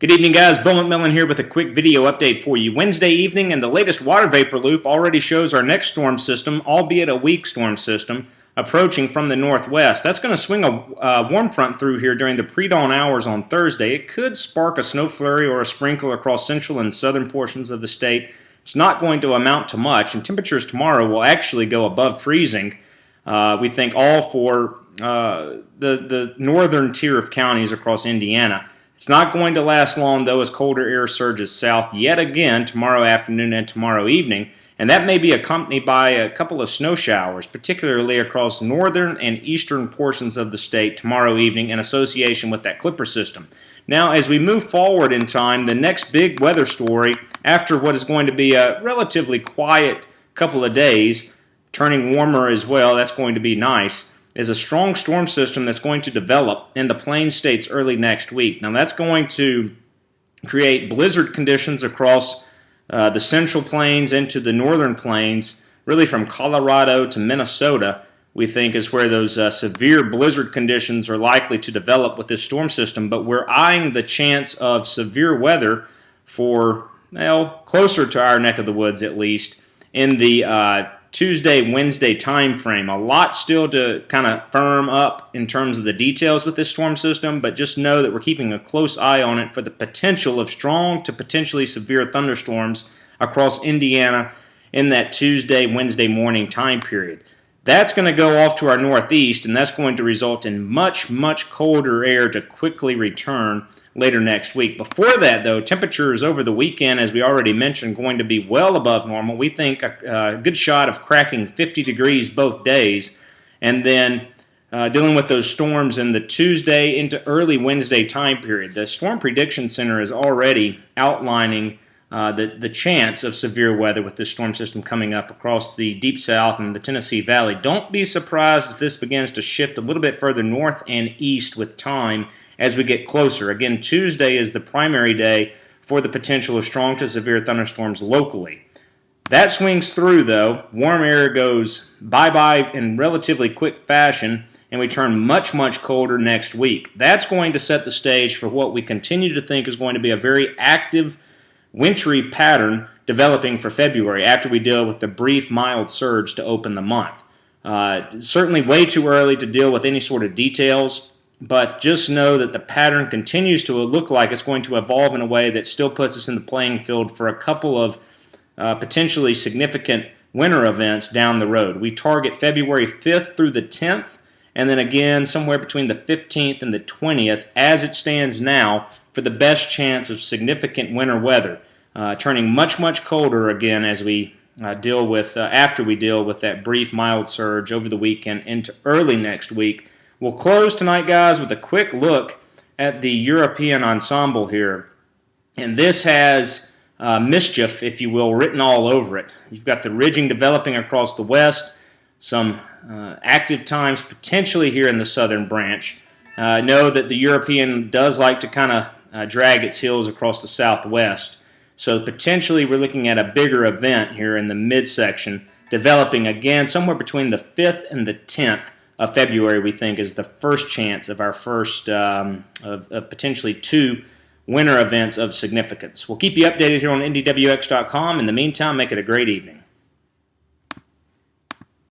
Good evening, guys. Bill McMillan here with a quick video update for you. Wednesday evening, and the latest water vapor loop already shows our next storm system, albeit a weak storm system, approaching from the northwest. That's going to swing a warm front through here during the pre-dawn hours on Thursday. It could spark a snow flurry or a sprinkle across central and southern portions of the state. It's not going to amount to much, and temperatures tomorrow will actually go above freezing. We think all for the northern tier of counties across Indiana. It's not going to last long, though, as colder air surges south yet again tomorrow afternoon and tomorrow evening, and that may be accompanied by a couple of snow showers, particularly across northern and eastern portions of the state tomorrow evening in association with that Clipper system. Now, as we move forward in time, the next big weather story, after what is going to be a relatively quiet couple of days, turning warmer as well, that's going to be nice, is a strong storm system that's going to develop in the Plains states early next week. Now that's going to create blizzard conditions across the central plains into the northern plains, really from Colorado to Minnesota, we think is where those severe blizzard conditions are likely to develop with this storm system. But we're eyeing the chance of severe weather for, well, closer to our neck of the woods at least, in the Tuesday, Wednesday time frame. A lot still to kind of firm up in terms of the details with this storm system, but just know that we're keeping a close eye on it for the potential of strong to potentially severe thunderstorms across Indiana in that Tuesday, Wednesday morning time period. That's going to go off to our northeast, and that's going to result in much, much colder air to quickly return later next week. Before that, though, temperatures over the weekend, as we already mentioned, going to be well above normal. We think a good shot of cracking 50 degrees both days, and then dealing with those storms in the Tuesday into early Wednesday time period. The Storm Prediction Center is already outlining the chance of severe weather with this storm system coming up across the Deep South and the Tennessee Valley. Don't be surprised if this begins to shift a little bit further north and east with time as we get closer. Again, Tuesday is the primary day for the potential of strong to severe thunderstorms locally. That swings through, though. Warm air goes bye-bye in relatively quick fashion, and we turn much, much colder next week. That's going to set the stage for what we continue to think is going to be a very active wintry pattern developing for February after we deal with the brief mild surge to open the month. Certainly way too early to deal with any sort of details, but just know that the pattern continues to look like it's going to evolve in a way that still puts us in the playing field for a couple of potentially significant winter events down the road. We target February 5th through the 10th, and then again somewhere between the 15th and the 20th as it stands now for the best chance of significant winter weather, turning much, much colder again as we deal with, after we deal with that brief mild surge over the weekend into early next week. We'll close tonight, guys, with a quick look at the European ensemble here. And this has mischief, if you will, written all over it. You've got the ridging developing across the west, some active times potentially here in the southern branch. Know that the European does like to kind of drag its heels across the southwest. So potentially we're looking at a bigger event here in the midsection, developing again somewhere between the 5th and the 10th of February, we think, is the first chance of our first of potentially two winter events of significance. We'll keep you updated here on IndyWX.com. In the meantime, make it a great evening.